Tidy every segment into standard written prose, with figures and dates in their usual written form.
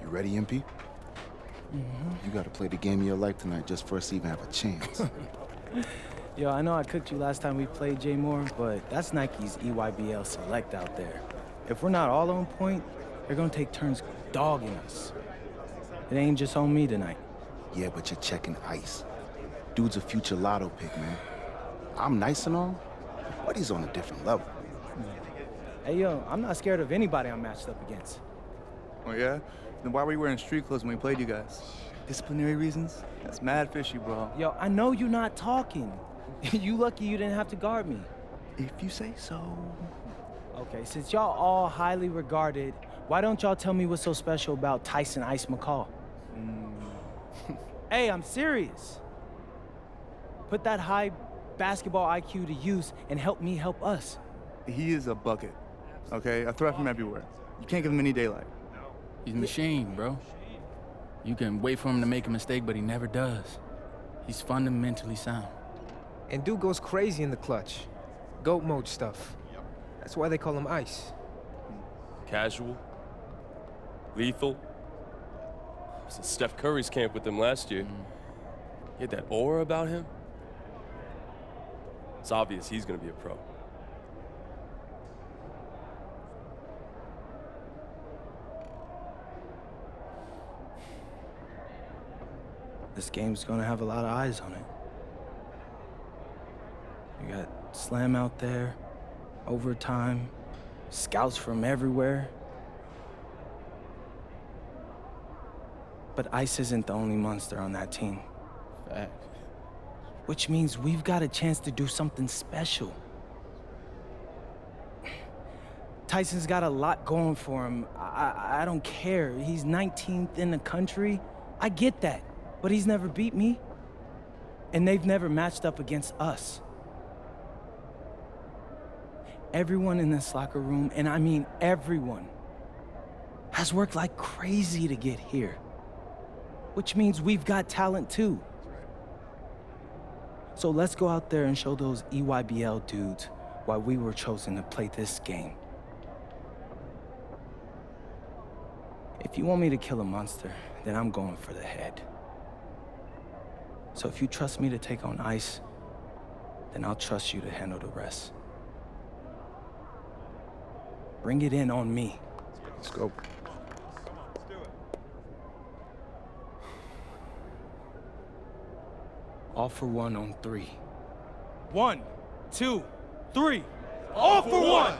You ready, MP? You gotta play the game of your life tonight just for us to even have a chance. Yo, I know I cooked you last time we played J Moore, but that's Nike's EYBL Select out there. If we're not all on point, they're gonna take turns dogging us. It ain't just on me tonight. Yeah, but you're checking ice. Dude's a future lotto pick, man. I'm nice and all, but he's on a different level. Hey, yo, I'm not scared of anybody I'm matched up against. Oh, yeah? Then why were you wearing street clothes when we played you guys? Disciplinary reasons? That's mad fishy, bro. Yo, I know you're not talking. You lucky you didn't have to guard me. If you say so. Okay, since y'all all highly regarded, why don't y'all tell me what's so special about Tyson Ice McCall? Hey, I'm serious. Put that high basketball IQ to use and help me help us. He is a bucket, okay? A threat from everywhere. You can't give him any daylight. He's a machine, bro. You can wait for him to make a mistake, but he never does. He's fundamentally sound. And dude goes crazy in the clutch. Goat mode stuff. That's why they call him Ice. Casual. Lethal. I was in Steph Curry's camp with him last year. He had that aura about him. It's obvious he's gonna be a pro. This game's gonna have a lot of eyes on it. You got Slam out there, overtime, scouts from everywhere. But Ice isn't the only monster on that team. Fact. Which means we've got a chance to do something special. Tyson's got a lot going for him. I don't care. He's 19th in the country. I get that. But he's never beat me. And they've never matched up against us. Everyone in this locker room, and I mean everyone, has worked like crazy to get here. Which means we've got talent too. So let's go out there and show those EYBL dudes why we were chosen to play this game. If you want me to kill a monster, then I'm going for the head. So if you trust me to take on Ice, then I'll trust you to handle the rest. Bring it in on me. Let's go. All for one on 3. 1, 2, 3. All for one!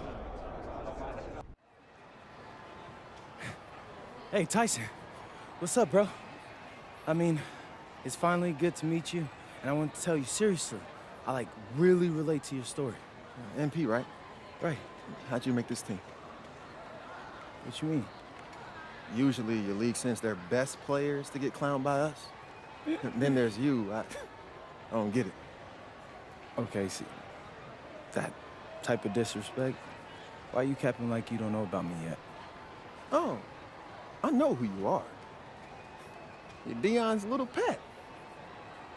Hey, Tyson. What's up, bro? I mean, it's finally good to meet you, and I want to tell you seriously, I really relate to your story. MP, right? Right. How'd you make this team? What you mean? Usually your league sends their best players to get clowned by us. Then there's you. I don't get it. Okay, see, that type of disrespect, why you capping like you don't know about me yet? Oh, I know who you are. You're Dion's little pet.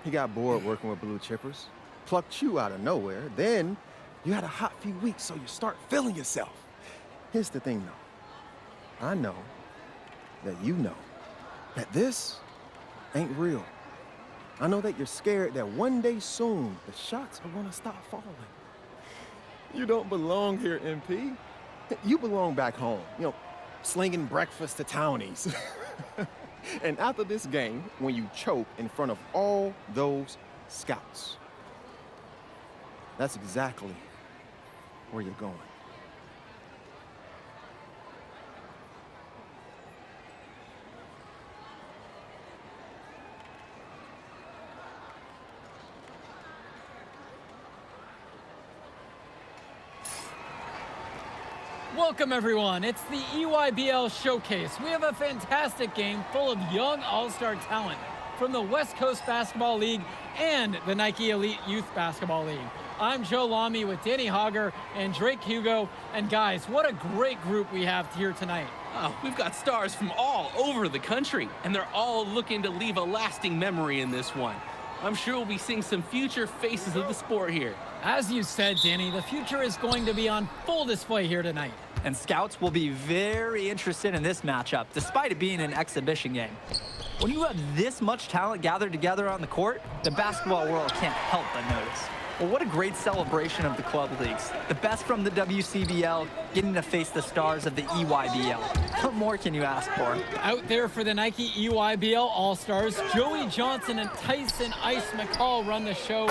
He got bored working with blue chippers, plucked you out of nowhere, then you had a hot few weeks, so you start feeling yourself. Here's the thing, though. I know that you know that this ain't real. I know that you're scared that one day soon, the shots are gonna stop falling. You don't belong here, MP. You belong back home, slinging breakfast to townies. And after this game, when you choke in front of all those scouts, that's exactly where you're going. Welcome, everyone. It's the EYBL Showcase. We have a fantastic game full of young all-star talent from the West Coast Basketball League and the Nike Elite Youth Basketball League. I'm Joe Lamy with Danny Hogger and Drake Hugo. And guys, what a great group we have here tonight. Oh, we've got stars from all over the country, and they're all looking to leave a lasting memory in this one. I'm sure we'll be seeing some future faces of the sport here. As you said, Danny, the future is going to be on full display here tonight. and scouts will be very interested in this matchup, despite it being an exhibition game. When you have this much talent gathered together on the court, the basketball world can't help but notice. Well, what a great celebration of the club leagues. The best from the WCBL getting to face the stars of the EYBL. What more can you ask for? Out there for the Nike EYBL All-Stars, Joey Johnson and Tyson Ice McCall run the show.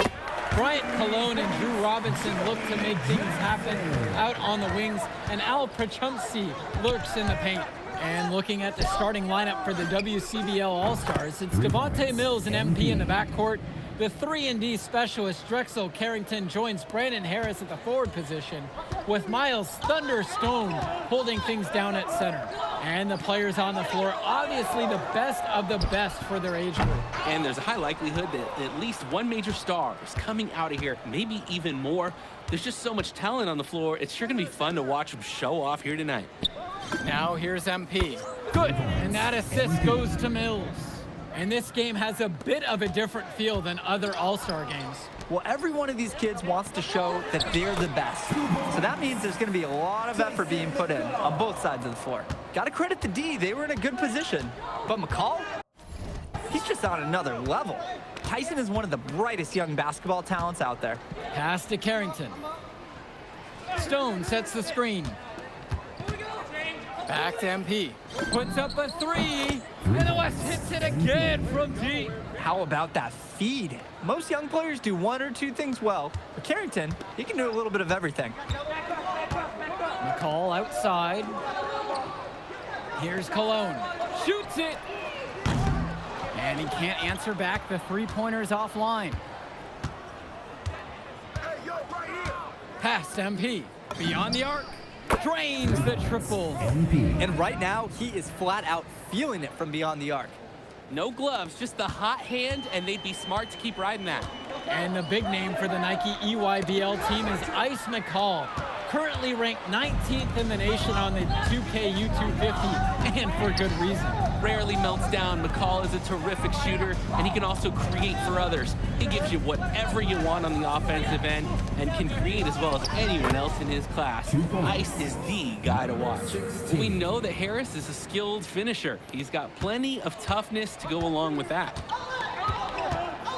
Bryant Cologne and Drew Robinson look to make things happen out on the wings, and Al Prachumsky lurks in the paint. And looking at the starting lineup for the WCBL All-Stars, it's Devontae Mills and MP in the backcourt. The 3-and-D specialist Drexel Carrington joins Brandon Harris at the forward position, with Miles Thunderstone holding things down at center. And the players on the floor, obviously the best of the best for their age group. And there's a high likelihood that at least one major star is coming out of here, maybe even more. There's just so much talent on the floor. It's sure gonna be fun to watch them show off here tonight. Now here's MP. Good, and that assist goes to Mills. And this game has a bit of a different feel than other All-Star games. Well, every one of these kids wants to show that they're the best. So that means there's going to be a lot of effort being put in on both sides of the floor. Got to credit the D. They were in a good position. But McCall, he's just on another level. Tyson is one of the brightest young basketball talents out there. Pass to Carrington. Stone sets the screen. Back to MP. Puts up a three, and the West hits it again from deep. How about that feed? Most young players do one or two things well, but Carrington, he can do a little bit of everything. McCall outside. Here's Cologne. Shoots it. And he can't answer back. The three-pointer's offline. Pass to MP. Beyond the arc. Drains the triple. And right now, he is flat out feeling it from beyond the arc. No gloves, just the hot hand, and they'd be smart to keep riding that. And the big name for the Nike EYBL team is Ice McCall, currently ranked 19th in the nation on the 2K U250, and for good reason. Rarely melts down. McCall is a terrific shooter, and he can also create for others. He gives you whatever you want on the offensive end and can create as well as anyone else in his class. Ice is the guy to watch. We know that Harris is a skilled finisher. He's got plenty of toughness to go along with that.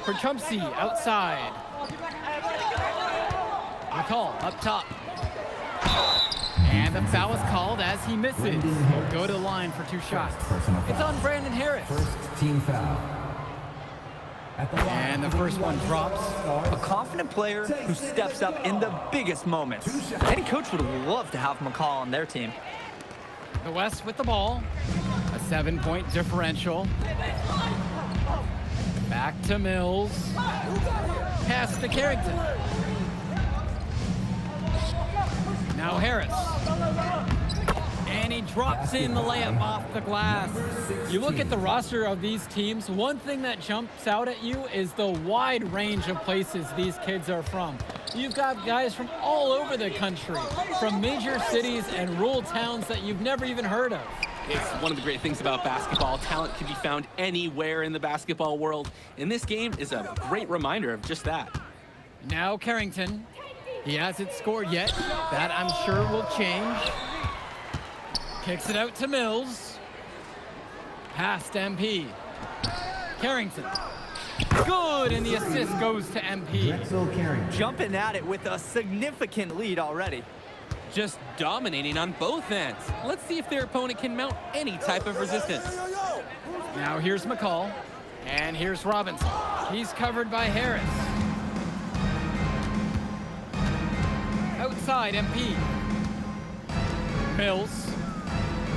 Prachumsky outside. McCall up top. And the foul is called as he misses. He'll go to the line for two shots. It's on Brandon Harris. First team foul. And the first one drops. A confident player who steps up in the biggest moments. Any coach would love to have McCall on their team. The West with the ball. A 7-point differential. Back to Mills. Pass to Carrington. Now Harris. And he drops in the layup off the glass. You look at the roster of these teams, one thing that jumps out at you is the wide range of places these kids are from. You've got guys from all over the country, from major cities and rural towns that you've never even heard of. It's one of the great things about basketball. Talent can be found anywhere in the basketball world, and this game is a great reminder of just that. Now Carrington. He hasn't scored yet. That, I'm sure, will change. Kicks it out to Mills. Pass to MP. Carrington. Good, and the assist goes to MP. Jumping at it with a significant lead already. Just dominating on both ends. Let's see if their opponent can mount any type of resistance. Now here's McCall, and here's Robinson. He's covered by Harris. Outside, MP. Mills.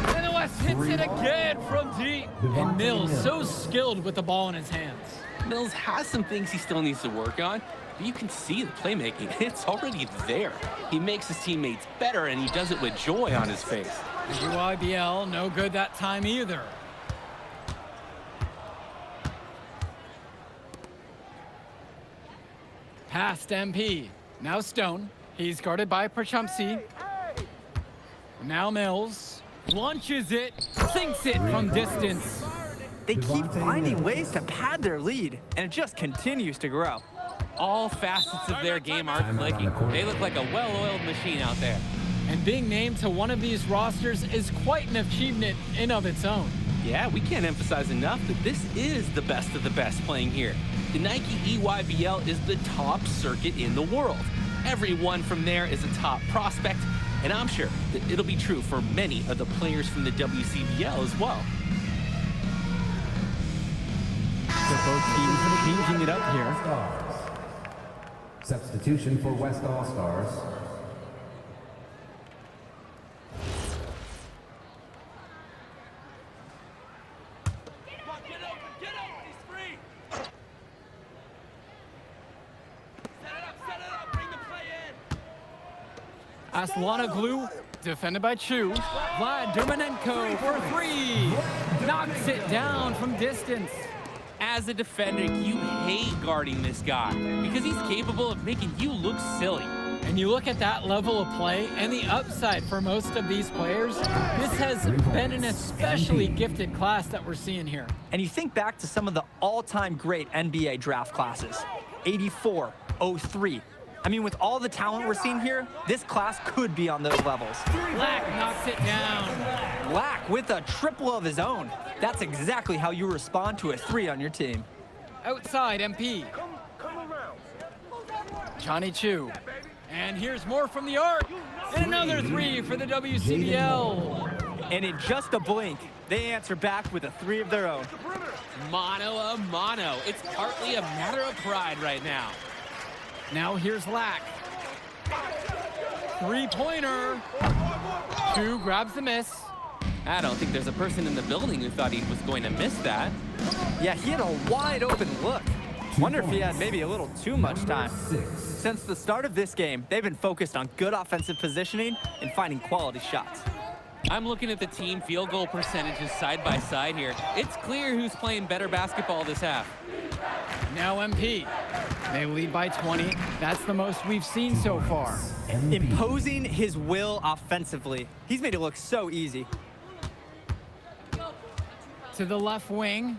And the West hits it again from deep. And Mills so skilled with the ball in his hands. Mills has some things he still needs to work on, but you can see the playmaking. It's already there. He makes his teammates better, and he does it with joy on his face. The UIBL, no good that time either. Past MP. Now Stone. He's guarded by Prachumsky. Now Mills. Launches it. Sinks it from distance. They keep finding ways to pad their lead, and it just continues to grow. All facets of their game are clicking. They look like a well-oiled machine out there. And being named to one of these rosters is quite an achievement in of its own. Yeah, we can't emphasize enough that this is the best of the best playing here. The Nike EYBL is the top circuit in the world. Everyone from there is a top prospect, and I'm sure that it'll be true for many of the players from the WCBL as well. So both teams changing it up here. Substitution for West All-Stars. Aslanoglu, defended by Chu. Vlad Dermanenko for three. Knocks it down from distance. As a defender, you hate guarding this guy because he's capable of making you look silly. And you look at that level of play and the upside for most of these players, this has been an especially gifted class that we're seeing here. And you think back to some of the all-time great NBA draft classes, 84, 03. I mean, with all the talent we're seeing here, this class could be on those levels. Lack knocks it down. Lack with a triple of his own. That's exactly how you respond to a three on your team. Outside, MP. Johnny Chu. And here's more from the arc. And another three for the WCBL. And in just a blink, they answer back with a three of their own. Mano a mano. It's partly a matter of pride right now. Now here's Lack. Three-pointer. Chu grabs the miss. I don't think there's a person in the building who thought he was going to miss that. Yeah, he had a wide open look. Wonder if he had maybe a little too much time. Since the start of this game, they've been focused on good offensive positioning and finding quality shots. I'm looking at the team field goal percentages side by side here. It's clear who's playing better basketball this half. Now MP. They lead by 20. That's the most we've seen so far. Imposing his will offensively. He's made it look so easy. To the left wing.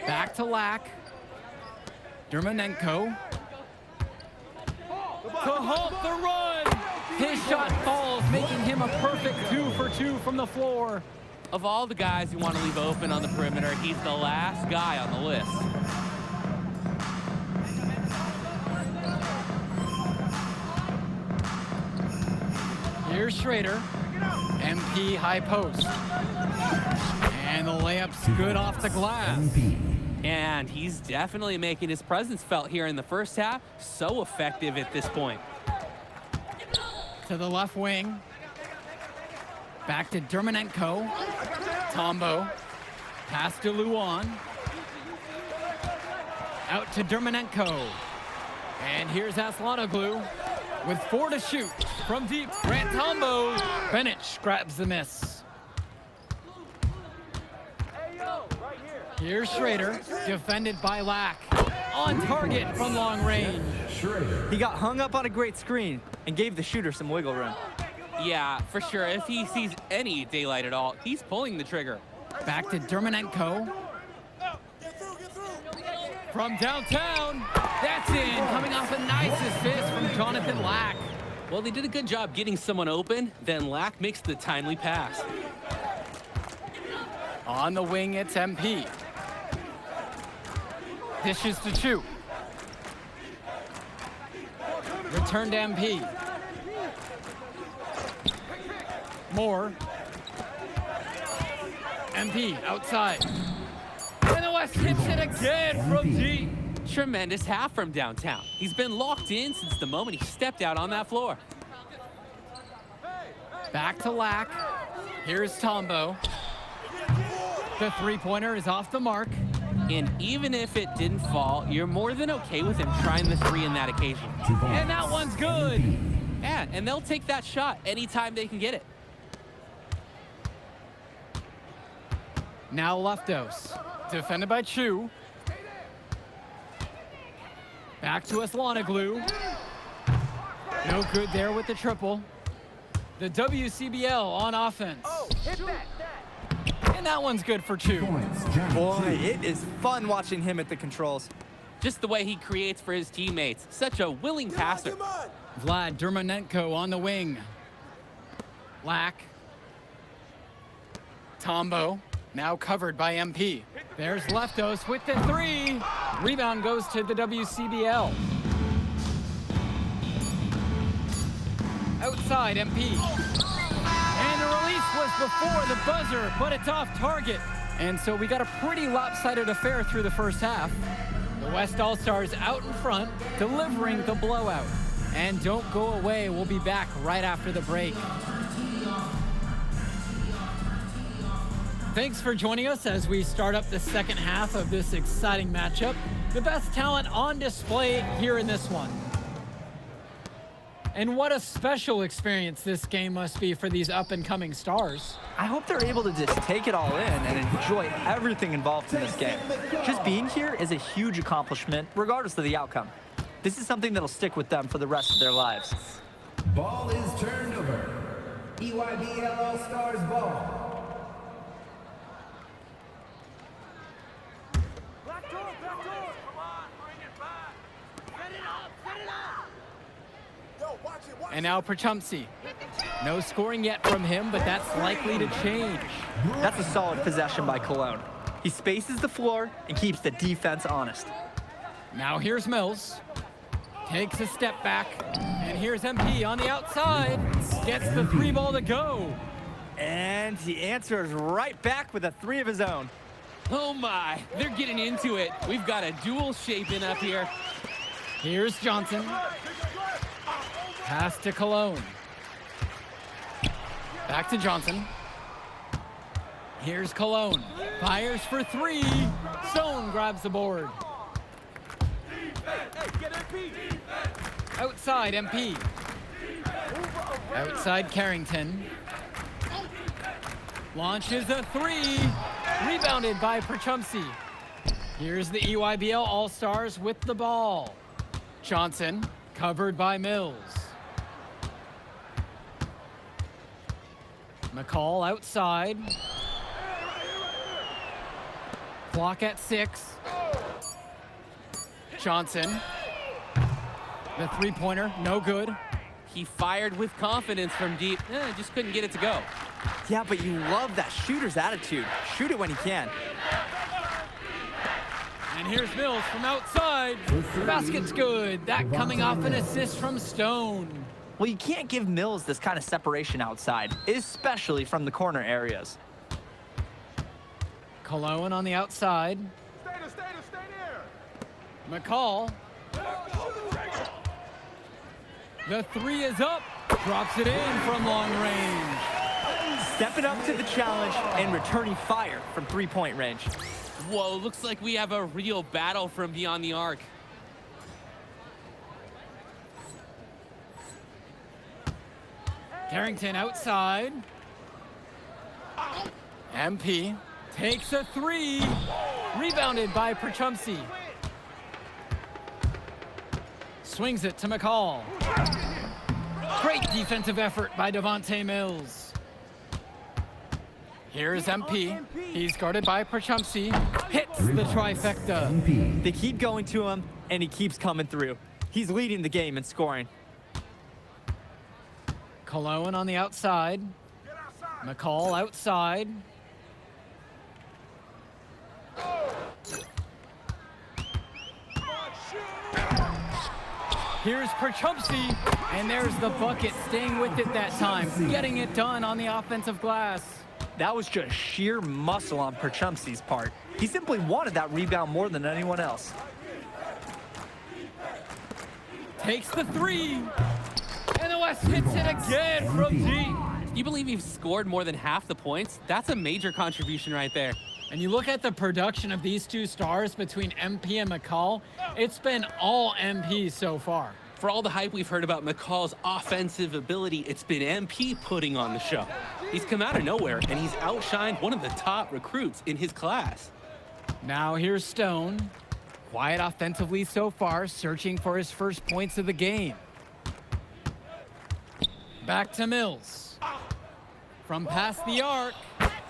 Back to Lack. Dermanenko. To halt the run. His shot falls, making him a perfect 2 for 2 from the floor. Of all the guys you want to leave open on the perimeter, he's the last guy on the list. Here's Schrader. MP high post. And the layup's good off the glass. And he's definitely making his presence felt here in the first half. So effective at this point. To the left wing. Back to Dermanenko. Tombo. Pass to Luan. Out to Dermanenko. And here's Aslanoglu with 4 to shoot. From deep, Grant Tombo. Bennett grabs the miss. Here's Schrader, defended by Lack. On target from long range. He got hung up on a great screen and gave the shooter some wiggle room. Yeah, for sure. If he sees any daylight at all, he's pulling the trigger. Back to Dermanenko. From downtown, that's in. Coming off a nice assist from Jonathan Lack. Well, they did a good job getting someone open, then Lack makes the timely pass. On the wing, it's MP. Dishes to Chu. Return to MP. Moore. MP outside. And the West hits it again from deep. Tremendous half from downtown. He's been locked in since the moment he stepped out on that floor. Back to Lack. Here's Tombo. The three-pointer is off the mark. And even if it didn't fall, you're more than okay with him trying the three in that occasion. And that one's good. Yeah, and they'll take that shot anytime they can get it. Now Leftos, defended by Chu. Back to Aslanoglu. No good there with the triple. The WCBL on offense. And that one's good for Chu. Boy, it is fun watching him at the controls. Just the way he creates for his teammates. Such a willing passer. Vlad Dermonenko on the wing. Lack. Tombo, now covered by MP. There's Leftos with the 3. Rebound goes to the WCBL. Outside MP. And the release was before the buzzer, but it's off target. And so we got a pretty lopsided affair through the first half. The West All-Stars out in front, delivering the blowout. And don't go away, we'll be back right after the break. Thanks for joining us as we start up the second half of this exciting matchup. The best talent on display here in this one. And what a special experience this game must be for these up-and-coming stars. I hope they're able to just take it all in and enjoy everything involved in this game. Just being here is a huge accomplishment, regardless of the outcome. This is something that'll stick with them for the rest of their lives. Ball is turned over. EYBL All-Stars ball. And now Perchumsey. No scoring yet from him, but that's likely to change. That's a solid possession by Cologne. He spaces the floor and keeps the defense honest. Now here's Mills. Takes a step back. And here's MP on the outside. Gets the 3 ball to go. And he answers right back with a 3 of his own. Oh my, they're getting into it. We've got a dual shaping up here. Here's Johnson. Pass to Cologne. Back to Johnson. Here's Cologne. Fires for 3. Stone grabs the board. Outside MP. Outside Carrington. Launches a 3. Rebounded by Perchumsey. Here's the EYBL All-Stars with the ball. Johnson covered by Mills. McCall outside. Clock at 6. Johnson. The 3-pointer, no good. He fired with confidence from deep. Just couldn't get it to go. Yeah, but you love that shooter's attitude. Shoot it when he can. And here's Mills from outside. The basket's good. That coming off an assist from Stone. Well, you can't give Mills this kind of separation outside, especially from the corner areas. Cologne on the outside. Stay there. McCall. The 3 is up. Drops it in from long range. Stepping up to the challenge and returning fire from 3-point range. Whoa, looks like we have a real battle from beyond the arc. Carrington outside. MP takes a 3. Rebounded by Perchumsey. Swings it to McCall. Great defensive effort by Devontae Mills. Here's MP. He's guarded by Perchumsey. Hits the trifecta. They keep going to him, and he keeps coming through. He's leading the game in scoring. Cologne on the outside. McCall outside. Here's Perchumsey, and there's the bucket, staying with it that time, getting it done on the offensive glass. That was just sheer muscle on Perchumsey's part. He simply wanted that rebound more than anyone else. Takes the 3, and the West hits it again from deep. You believe he's scored more than half the points? That's a major contribution right there. And you look at the production of these 2 stars between MP and McCall, it's been all MP so far. For all the hype we've heard about McCall's offensive ability, it's been MP putting on the show. He's come out of nowhere, and he's outshined one of the top recruits in his class. Now here's Stone. Quiet offensively so far, searching for his first points of the game. Back to Mills. From past the arc.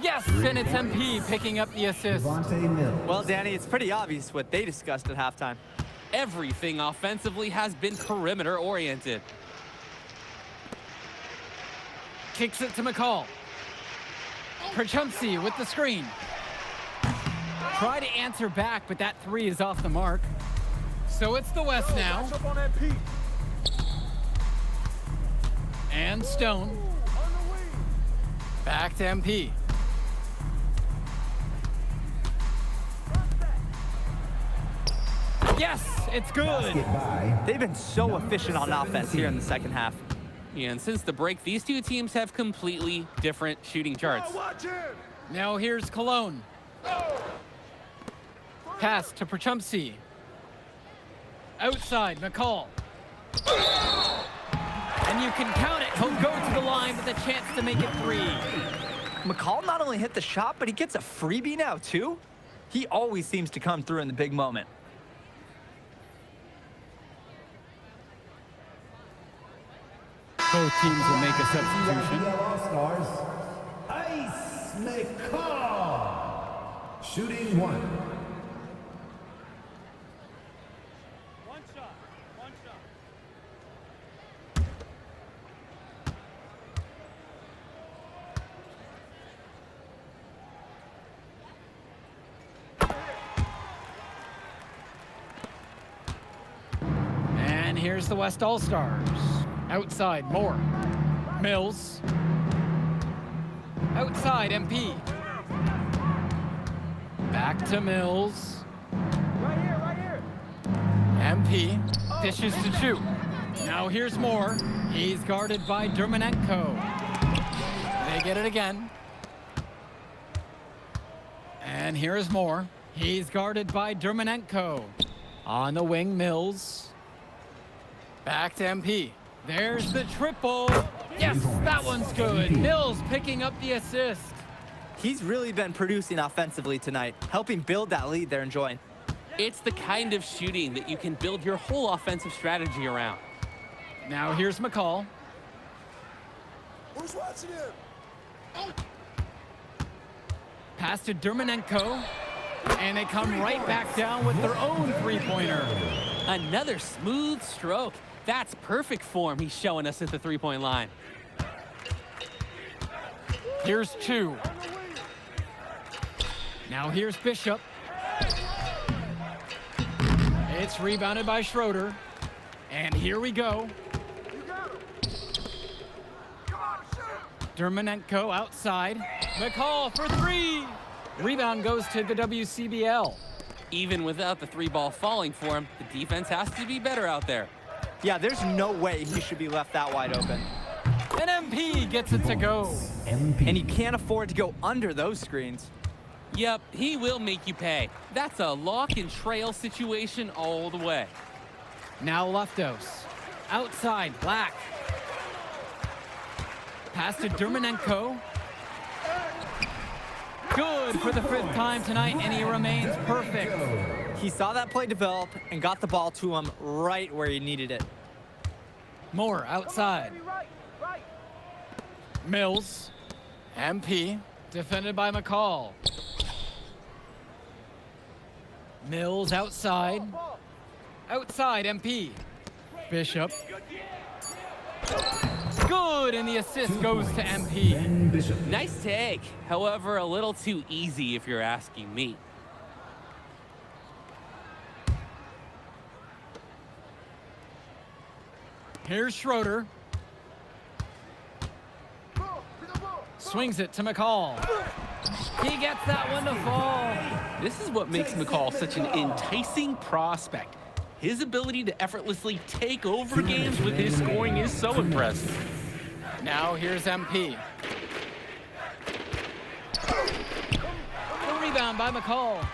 Yes, and it's MP picking up the assist. Devontae Mills. Well, Danny, it's pretty obvious what they discussed at halftime. Everything offensively has been perimeter oriented. Kicks it to McCall. Perchumsey with the screen. Try to answer back, but that three is off the mark. So it's the West now. And Stone. Back to MP. Yes, it's good. They've been so efficient on offense here in the second half. Yeah, and since the break, these two teams have completely different shooting charts. Now here's Cologne. Pass to Perchumsey. Outside, McCall. And you can count it. He'll go to the line with a chance to make it three. McCall not only hit the shot, but he gets a freebie now, too. He always seems to come through in the big moment. Both teams will make a substitution. All-Stars, Ice McCall. Shooting one. One shot. And here's the West All-Stars. Outside, Moore. Mills. Outside, MP. Back to Mills. Right here. MP dishes to Chu. Now here's Moore. He's guarded by Dermanenko. They get it again. And here's Moore. He's guarded by Dermanenko. On the wing, Mills. Back to MP. There's the triple. Yes, that one's good. Mills picking up the assist. He's really been producing offensively tonight, helping build that lead they're enjoying. It's the kind of shooting that you can build your whole offensive strategy around. Now here's McCall. Who's watching him? Pass to Dermanenko. And they come right back down with their own three-pointer. Another smooth stroke. That's perfect form he's showing us at the three-point line. Here's Chu. Now here's Bishop. It's rebounded by Schroeder. And here we go. Dermanenko outside. McCall for three. Rebound goes to the WCBL. Even without the three ball falling for him, the defense has to be better out there. Yeah, there's no way he should be left that wide open. And MP gets it to go. And you can't afford to go under those screens. Yep, he will make you pay. That's a lock and trail situation all the way. Now Leftos. Outside, Black. Pass to Dermanenko. Good for the fifth time tonight, and he remains perfect. He saw that play develop and got the ball to him right where he needed it. Moore outside. Mills. MP. Defended by McCall. Mills outside. Outside, MP. Bishop. Good, and the assist goes to MP. Nice take. However, a little too easy if you're asking me. Here's Schroeder. Swings it to McCall. He gets that one to fall. This is what makes McCall such an enticing prospect. His ability to effortlessly take over games with his scoring is so impressive. Now here's MP. The rebound by McCall.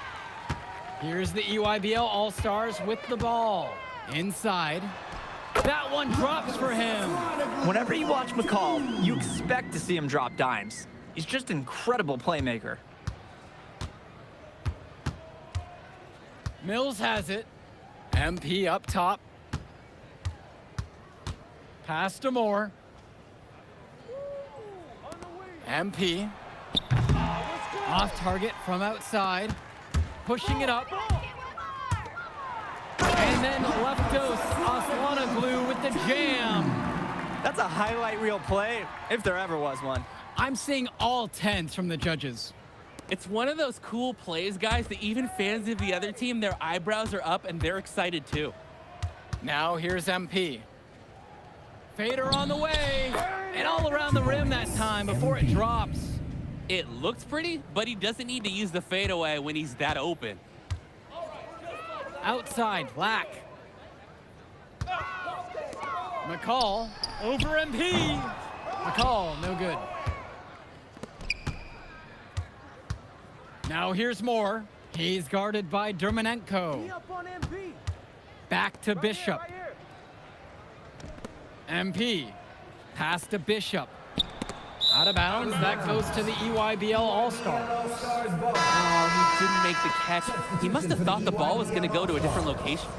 Here's the EYBL All-Stars with the ball. Inside. That one drops for him. Whenever you watch McCall, you expect to see him drop dimes. He's just an incredible playmaker. Mills has it. MP up top. Pass to Moore. MP. Off target from outside. Pushing it up. And And then Leftos Aslanoglu with the jam. That's a highlight reel play, if there ever was one. I'm seeing all 10s from the judges. It's one of those cool plays, guys, that even fans of the other team, their eyebrows are up and they're excited too. Now here's MP. Fader on the way, and all around the rim that time before it drops. It looks pretty, but he doesn't need to use the fadeaway when he's that open. Outside, Black. McCall over MP. McCall, no good. Now here's Moore. He's guarded by Dermanenko. Back to Bishop. MP. Pass to Bishop. Out of bounds. That goes to the EYBL All-Star. Oh, he didn't make the catch. He must have thought the ball was going to go to a different location.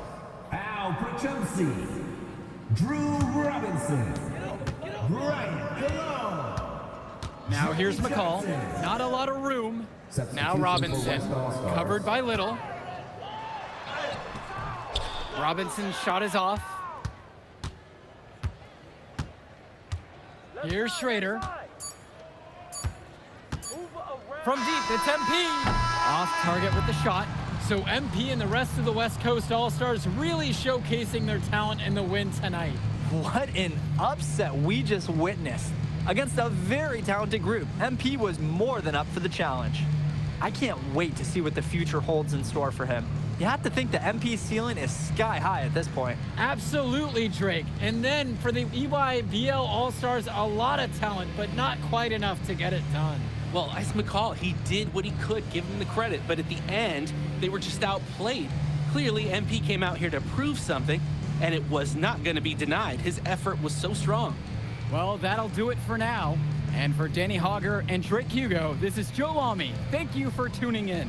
Al Pachumsi, Drew Robinson, Brian Colon. Now here's McCall. Not a lot of room. Now Robinson. Covered by Little. Robinson's shot is off. Here's Schrader. From deep, it's MP. Off target with the shot. So MP and the rest of the West Coast All-Stars really showcasing their talent in the win tonight. What an upset we just witnessed. Against a very talented group, MP was more than up for the challenge. I can't wait to see what the future holds in store for him. You have to think the MP's ceiling is sky high at this point. Absolutely, Drake. And then for the EYBL All-Stars, a lot of talent, but not quite enough to get it done. Well, Ice McCall, he did what he could, give him the credit, but at the end, they were just outplayed. Clearly, MP came out here to prove something, and it was not going to be denied. His effort was so strong. Well, that'll do it for now. And for Danny Hogger and Drake Hugo, this is Joe Lamy. Thank you for tuning in.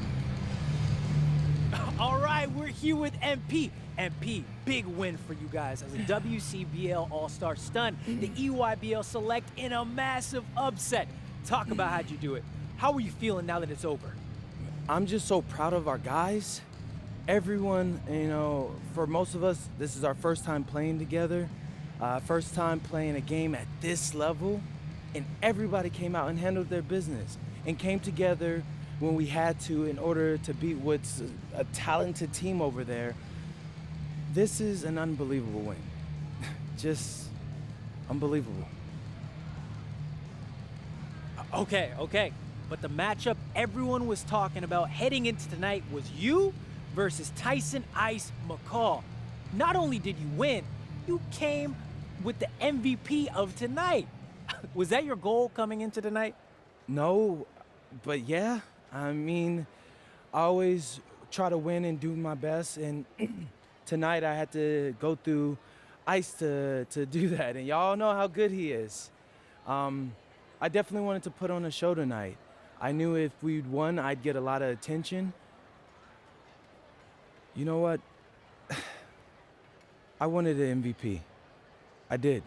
All right, we're here with MP. MP, big win for you guys as a WCBL All-Star stun. The EYBL Select in a massive upset. Talk about how'd you do it. How are you feeling now that it's over? I'm just so proud of our guys. Everyone, you know, for most of us, this is our first time playing together. First time playing a game at this level. And everybody came out and handled their business and came together when we had to in order to beat what's a talented team over there. This is an unbelievable win. Just unbelievable. Okay. But the matchup everyone was talking about heading into tonight was you versus Tyson Ice McCall. Not only did you win, you came with the MVP of tonight. Was that your goal coming into tonight? No, but yeah. I mean, I always try to win and do my best, and tonight I had to go through Ice to do that, and y'all know how good he is. I definitely wanted to put on a show tonight. I knew if we'd won, I'd get a lot of attention. You know what? I wanted an MVP. I did.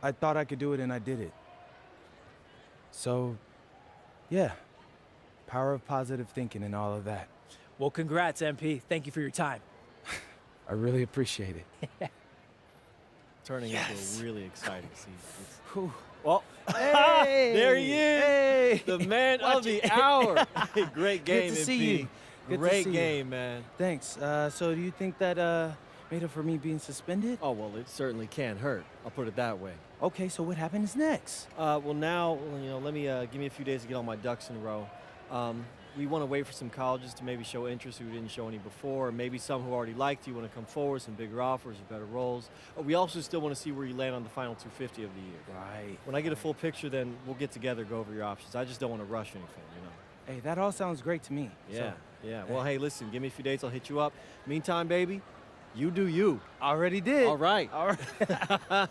I thought I could do it, and I did it. So, yeah. Power of positive thinking and all of that. Well, congrats, MP. Thank you for your time. I really appreciate it. Turning into a really exciting season. Well, hey, there he is, hey. the man of the hour. Great game, Good to MP. see you. Good to Great see game, you. man. Thanks. So do you think that made up for me being suspended? Oh, well, it certainly can't hurt. I'll put it that way. Okay, so what happens next? Well, now, let me give me a few days to get all my ducks in a row. We want to wait for some colleges to maybe show interest who didn't show any before, maybe some who already liked you want to come forward, some bigger offers or better roles. We also still want to see where you land on the final 250 of the year. Right. When I get a full picture, then we'll get together, go over your options. I just don't want to rush anything, Hey, that all sounds great to me. Yeah, So, yeah. Well, hey, listen, give me a few days, I'll hit you up. Meantime, baby, you do you. Already did. All right. All right.